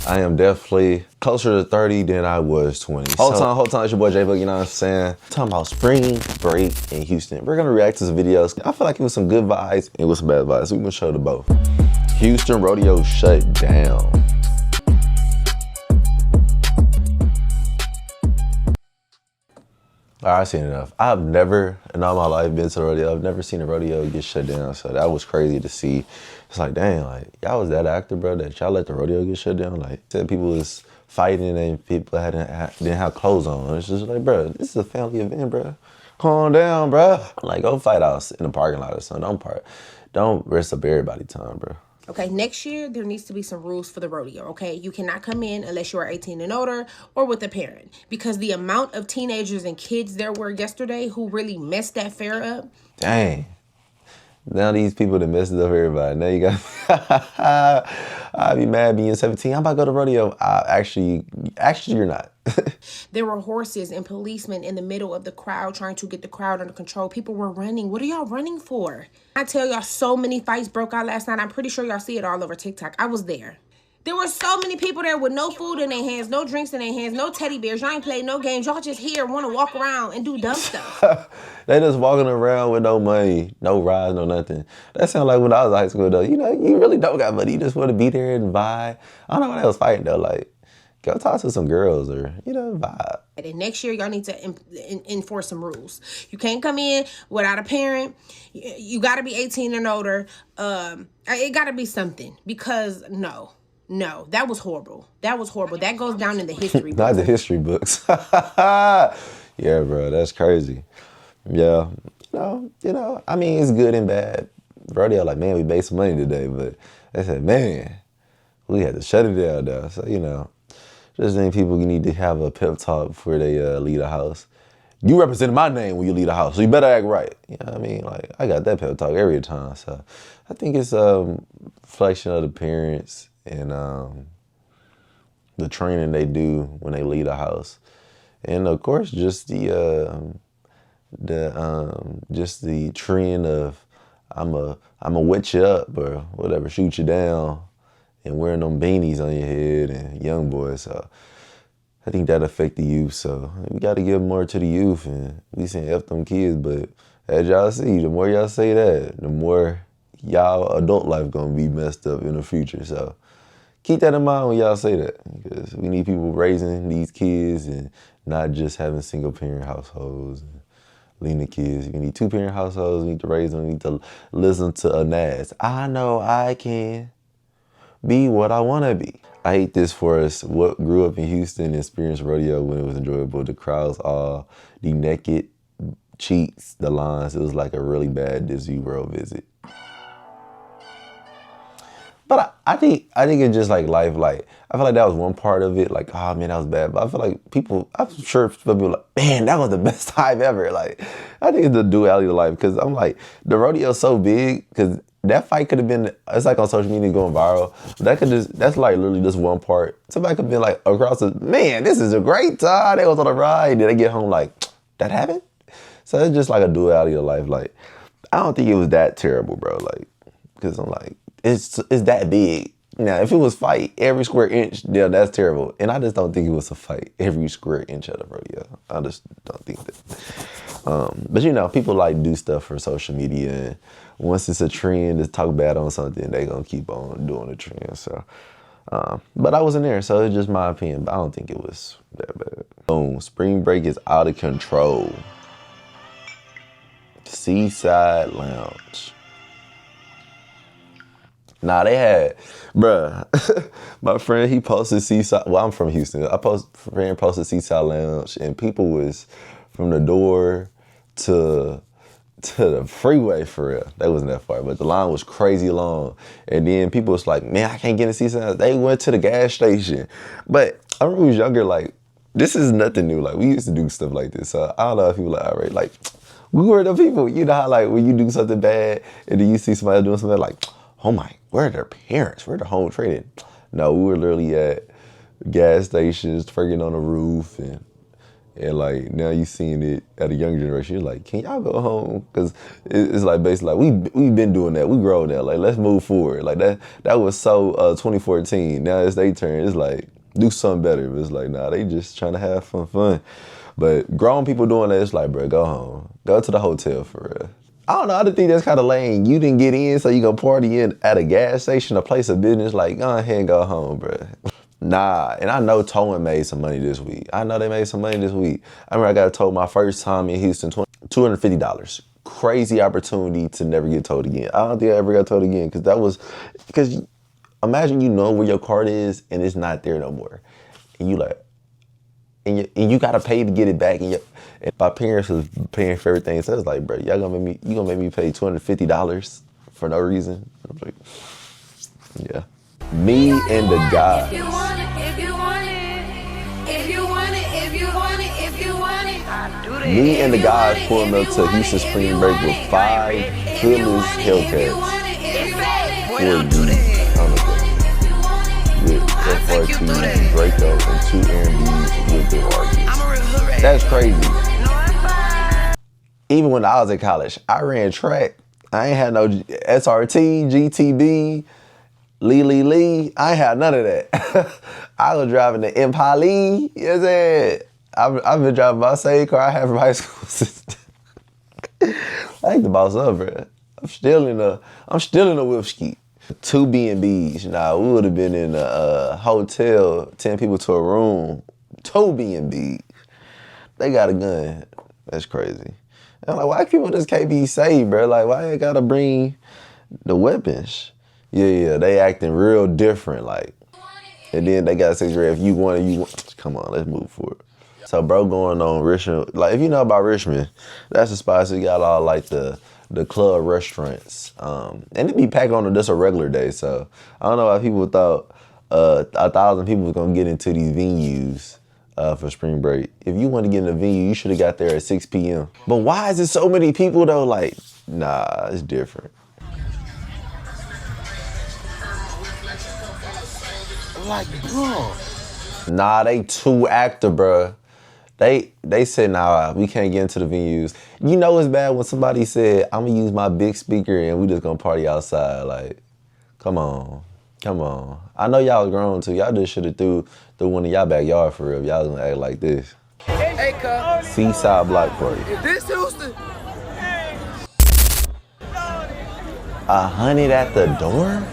I am definitely closer to 30 than I was 20. Whole time, it's your boy J-Book, you know what I'm saying? Talking about spring break in Houston. We're gonna react to some videos. I feel like it was some good vibes and it was some bad vibes. We're gonna show the both. Houston Rodeo shut down. All right, I've seen enough. I've never, in all my life, been to the rodeo. I've never seen a rodeo get shut down, so that was crazy to see. It's like, dang, like, y'all was that active, bro, that y'all let the rodeo get shut down? Like, said people was fighting and people didn't have clothes on. It's just like, bro, this is a family event, bro. Calm down, bro. Like, go fight out in the parking lot or something. Don't rest up everybody's time, bro. Okay, next year, there needs to be some rules for the rodeo, okay? You cannot come in unless you are 18 and older or with a parent. Because the amount of teenagers and kids there were yesterday who really messed that fair up. Dang. Now these people that messed it up everybody. Now you got, I'd be mad being 17. I'm about to go to rodeo. Actually, you're not. There were horses and policemen in the middle of the crowd trying to get the crowd under control. People were running. What are y'all running for? I tell y'all, so many fights broke out last night. I'm pretty sure y'all see it all over TikTok. I was there. There were so many people there with no food in their hands, no drinks in their hands, no teddy bears. Y'all ain't played no games. Y'all just here want to walk around and do dumb stuff. They just walking around with no money, no rides, no nothing. That sounds like when I was in high school, though. You know, you really don't got money. You just want to be there and vibe. I don't know why they was fighting, though. Like, go talk to some girls or, you know, vibe. And next year, y'all need to enforce some rules. You can't come in without a parent. You got to be 18 and older. It got to be something because, no, that was horrible. That was horrible. That goes down in the history books. Not the history books. Yeah, bro, that's crazy. Yeah, you know, I mean, it's good and bad. Rodeo, like, man, we made some money today, but they said, man, we had to shut it down now. So, you know, just think people need to have a pep talk before they leave the house. You represent my name when you leave the house, so you better act right. You know what I mean? Like, I got that pep talk every time. So I think it's a reflection of the parents and the training they do when they leave the house. And of course, just the trend of I'ma wet you up or whatever, shoot you down, and wearing them beanies on your head and young boys. So I think that affect the youth. So we got to give more to the youth, and we saying F them kids. But as y'all see, the more y'all say that, the more y'all adult life gonna be messed up in the future. So keep that in mind when y'all say that, because we need people raising these kids and not just having single parent households and leaving the kids. You need 2-parent households. You need to raise them. You need to listen to a Nas. I know I can be what I want to be. I hate this for us. What grew up in Houston and experienced rodeo when it was enjoyable. The crowds all, the naked cheeks, the lines. It was like a really bad Disney World visit. But I think it's just like life. Like, I feel like that was one part of it. Like, oh man, that was bad. But I feel like I'm sure people are like, man, that was the best time ever. Like, I think it's the duality of life. Because I'm like, the rodeo's so big. Because that fight could have been, it's like on social media going viral. That's like literally just one part. Somebody could have been like across the, man, this is a great time. They was on a ride. Did they get home like, that happened? So it's just like a duality of life. Like, I don't think it was that terrible, bro. Like, because I'm like, it's that big. Now, if it was fight every square inch, yeah, that's terrible. And I just don't think it was a fight every square inch of the rodeo. I just don't think that. But you know, people like do stuff for social media, and once it's a trend to talk bad on something, they gonna keep on doing the trend. So, but I wasn't there, so it's just my opinion. But I don't think it was that bad. Boom, spring break is out of control. Seaside Lounge. Nah, they had, bruh, my friend, he posted Seaside, well, I'm from Houston. Friend posted Seaside Lounge, and people was from the door to the freeway for real. That wasn't that far, but the line was crazy long. And then people was like, man, I can't get in Seaside. They went to the gas station. But I remember when I was younger, like, this is nothing new. Like, we used to do stuff like this. So I don't know if people like, all right, like, we were the people. You know how, like, when you do something bad, and then you see somebody doing something like, oh my, where are their parents? Where are the home training? No, we were literally at gas stations, freaking on the roof, and And like now you seeing it at a younger generation, you're like, can y'all go home? Because it's like basically like we've been doing that. We grown now. Like let's move forward. Like that was so 2014. Now it's their turn. It's like do something better. But it's like nah, they just trying to have fun. But grown people doing that, it's like bro, go home, go to the hotel for real. I don't know. I just think that's kind of lame. You didn't get in, so you gonna party in at a gas station, a place of business. Like go ahead and go home, bro. Nah, and I know towing made some money this week. I know they made some money this week. I remember I got towed my first time in Houston, $250. Crazy opportunity to never get towed again. I don't think I ever got towed again because imagine you know where your card is and it's not there no more. And you like, and you gotta pay to get it back. And my parents was paying for everything. So it's like, bro, you gonna make me pay $250 for no reason? I'm like, yeah. Me and the guys. If you want it, if you want it, if you want it, if you want it, if you want it, I do that. Me and the guys pulling up to Houston Spring Break with 5 hoodless Hellcats. With FRT, Draco, and 2 R&Bs with the RVs. That's crazy. Even when I was in college, I ran track. I ain't had no SRT, GTB, Lee. I ain't had none of that. I was driving the Impala. You know what I'm saying? I've been driving my same car I had from high school since. I ain't the boss up, bro. I'm still in a whipski. 2 B&Bs. Nah, we would have been in a hotel, 10 people to a room. 2 B&Bs. They got a gun. That's crazy. And I'm like, why people just can't be safe, bro? Like, why they gotta bring the weapons? Yeah, they acting real different, like. And then they got 6 red. If you want, come on, let's move forward. So, bro, going on Richmond, like, if you know about Richmond, that's the spot. So you got all, like, the club restaurants. And it be packed on just a regular day. So, I don't know why people thought 1,000 people was going to get into these venues for spring break. If you want to get in a venue, you should have got there at 6 p.m. But why is it so many people, though? Like, nah, it's different. Like, bro. Nah, they too active, bro. They said, nah, we can't get into the venues. You know it's bad when somebody said, I'm gonna use my big speaker and we just gonna party outside. Like, come on. I know y'all grown too. Y'all just should have threw one in y'all backyard for real. Y'all gonna act like this. Hey, cuz. Seaside block party. Is this Houston? 100 at the door?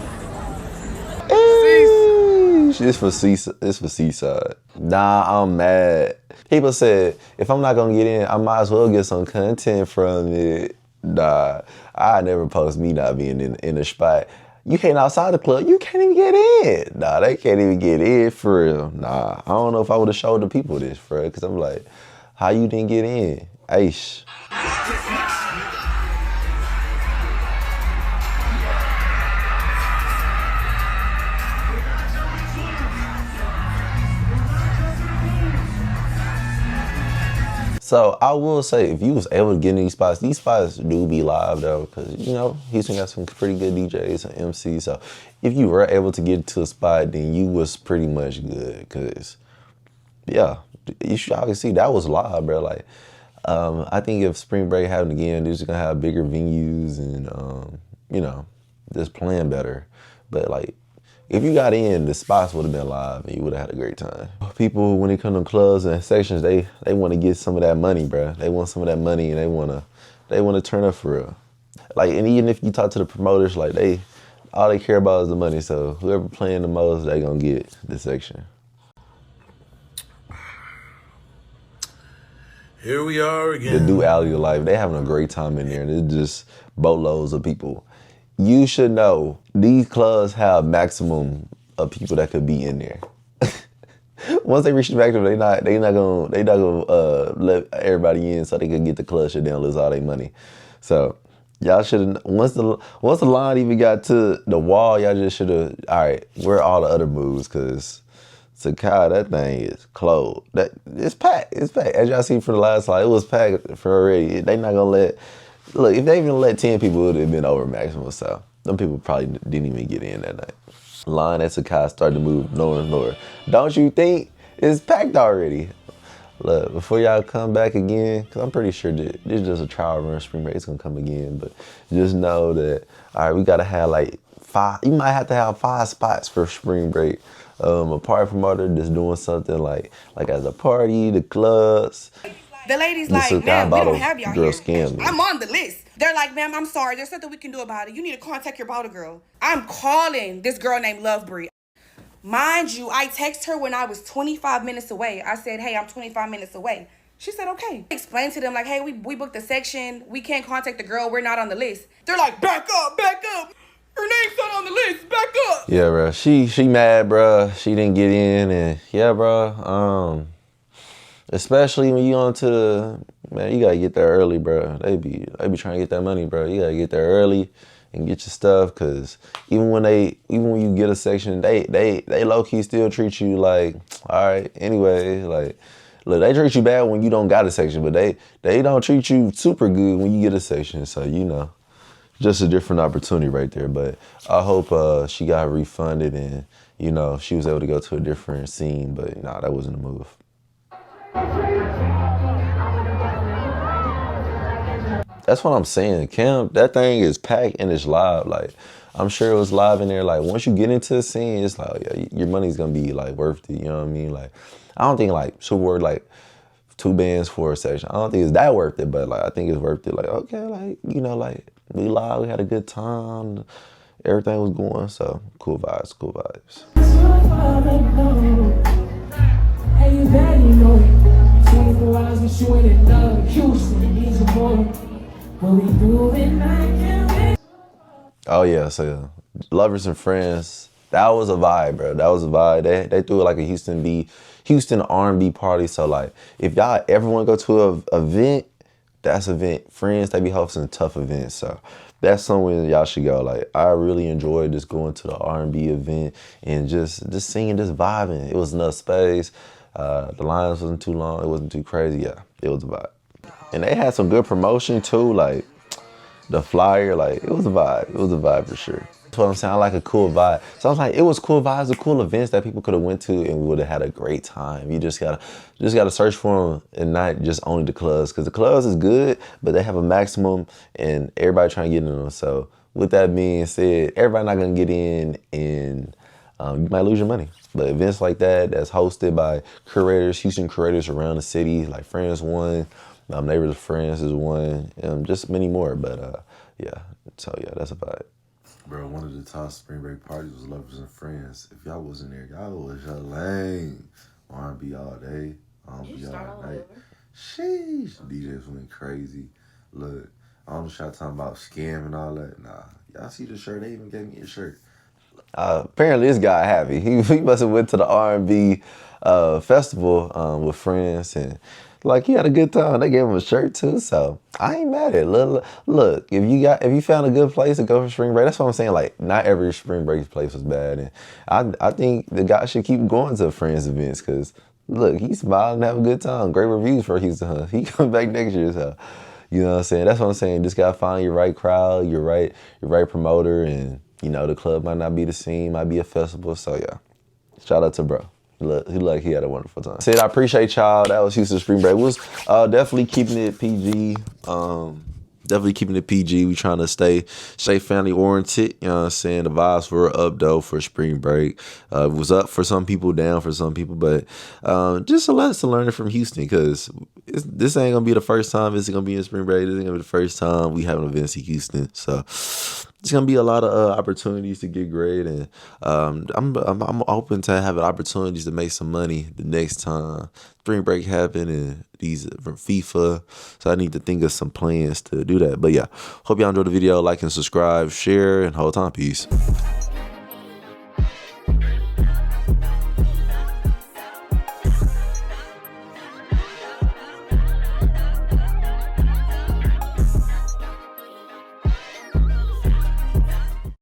It's for Seaside. Nah, I'm mad. People said, if I'm not gonna get in, I might as well get some content from it. Nah, I never post me not being in the spot. You came outside the club, you can't even get in. Nah, they can't even get in for real. Nah, I don't know if I would have showed the people this for real, because I'm like, how you didn't get in? Aish. So I will say, if you was able to get in these spots do be live though, because you know Houston got some pretty good DJs and MCs. So if you were able to get to a spot, then you was pretty much good. Cause yeah, you should obviously see that was live, bro. Like I think if spring break happened again, they're just gonna have bigger venues and you know, just playing better. But like, if you got in, the spots would have been live and you would have had a great time. People, when they come to clubs and sections, they want to get some of that money, bro. They want some of that money and they want to turn up for real. Like, and even if you talk to the promoters, like all they care about is the money. So whoever playing the most, they gonna get the section. Here we are again. The duality of life, they having a great time in there and it's just boatloads of people. You should know these clubs have maximum of people that could be in there. Once they reach the maximum, they not gonna let everybody in so they can get the club shut down, lose all their money. So y'all should have, once the line even got to the wall, y'all just should have. All right, where are all the other moves? Cause Sakai, that thing is closed. It's packed. It's packed. As y'all see from the last slide, it was packed for already. They not gonna let. Look, if they even let 10 people, it would have been over maximum. So them people probably didn't even get in that night. Line at Sakai started to move north and north. Don't you think it's packed already? Look, before y'all come back again, because I'm pretty sure that this is just a trial run. Spring break is going to come again. But just know that, all right, we got to have like 5, you might have to have 5 spots for spring break. A party promoter that's doing something like as a party, the clubs. The lady's This like, ma'am, we don't have y'all girl here. scammed me. I'm on the list. They're like, ma'am, I'm sorry. There's nothing we can do about it. You need to contact your bottle girl. I'm calling this girl named Lovebury. Mind you, I text her when I was 25 minutes away. I said, hey, I'm 25 minutes away. She said, okay. I explained to them, like, hey, we booked a section. We can't contact the girl. We're not on the list. They're like, back up, back up. Her name's not on the list. Back up. Yeah, bro. She mad, bro. She didn't get in, and yeah, bro. Especially when you on to the, man, you gotta get there early, bro. They be trying to get that money, bro. You gotta get there early and get your stuff, cause even when you get a section, they low key still treat you like, all right, anyway, like, look, they treat you bad when you don't got a section, but they don't treat you super good when you get a section. So you know, just a different opportunity right there. But I hope she got refunded and you know she was able to go to a different scene. But nah, that wasn't a move. That's what I'm saying. Camp, that thing is packed and it's live. Like, I'm sure it was live in there. Like, once you get into the scene, it's like, yeah, your money's gonna be like worth it. You know what I mean? Like, I don't think like super worth like 2 bands for a section. I don't think it's that worth it, but like I think it's worth it. Like, okay, like, you know, like we live, we had a good time, everything was going. So cool vibes, cool vibes. Hey, you bad, you know. 24 hours with you in love. Houston, he's a boy. What we doing, I can't wait. Oh yeah, so Lovers and Friends, that was a vibe, bro. That was a vibe. They threw it like a Houston R&B party. So like, if y'all ever want to go to an event, that's event. Friends, they be hosting tough events. So that's somewhere y'all should go. Like, I really enjoyed just going to the R&B event and just singing, just vibing. It was enough space. The lines wasn't too long. It wasn't too crazy. Yeah, it was a vibe. And they had some good promotion too. Like the flyer, like it was a vibe. It was a vibe for sure. That's what I'm saying. I like a cool vibe. So I was like, it was cool vibes, and cool events that people could have went to and would have had a great time. You just gotta search for them and not just only the clubs, because the clubs is good, but they have a maximum and everybody trying to get in them. So with that being said, everybody not gonna get in, and you might lose your money. But events like that, that's hosted by curators, Houston curators around the city, like Friends one, Neighbors of Friends is one, just many more. But yeah, so yeah, that's a vibe. Bro, one of the top spring break parties was Lovers and Friends. If y'all wasn't there, y'all was lame. R&B all day, R&B all night. Sheesh, DJs went crazy. Look, I don't know what y'all talking about scam and all that. Nah, y'all see the shirt? They even gave me a shirt. Apparently this guy happy. He must have went to the R&B festival with friends, and like he had a good time. They gave him a shirt too, so I ain't mad at it. Look, if you found a good place to go for spring break, that's what I'm saying. Like, not every spring break place was bad, and I think the guy should keep going to friends events, because look, he's smiling and have a good time. Great reviews for Houston. He come back next year, so you know what I'm saying. That's what I'm saying. Just gotta find your right crowd, your right promoter, and you know, the club might not be the scene, might be a festival. So yeah, shout out to bro. He had a wonderful time. Said, I appreciate y'all. That was Houston Spring Break. We was definitely keeping it PG. Definitely keeping it PG. We trying to stay family oriented. You know what I'm saying? The vibes were up though for spring break. It was up for some people, down for some people, but just a lesson learning from Houston, because this ain't gonna be the first time it's gonna be in spring break. This ain't gonna be the first time we having events in Houston. So it's gonna be a lot of opportunities to get great, and I'm open to having opportunities to make some money the next time spring break happen and these from FIFA. So I need to think of some plans to do that. But yeah, hope y'all enjoyed the video. Like and subscribe, share, and hold on. Peace.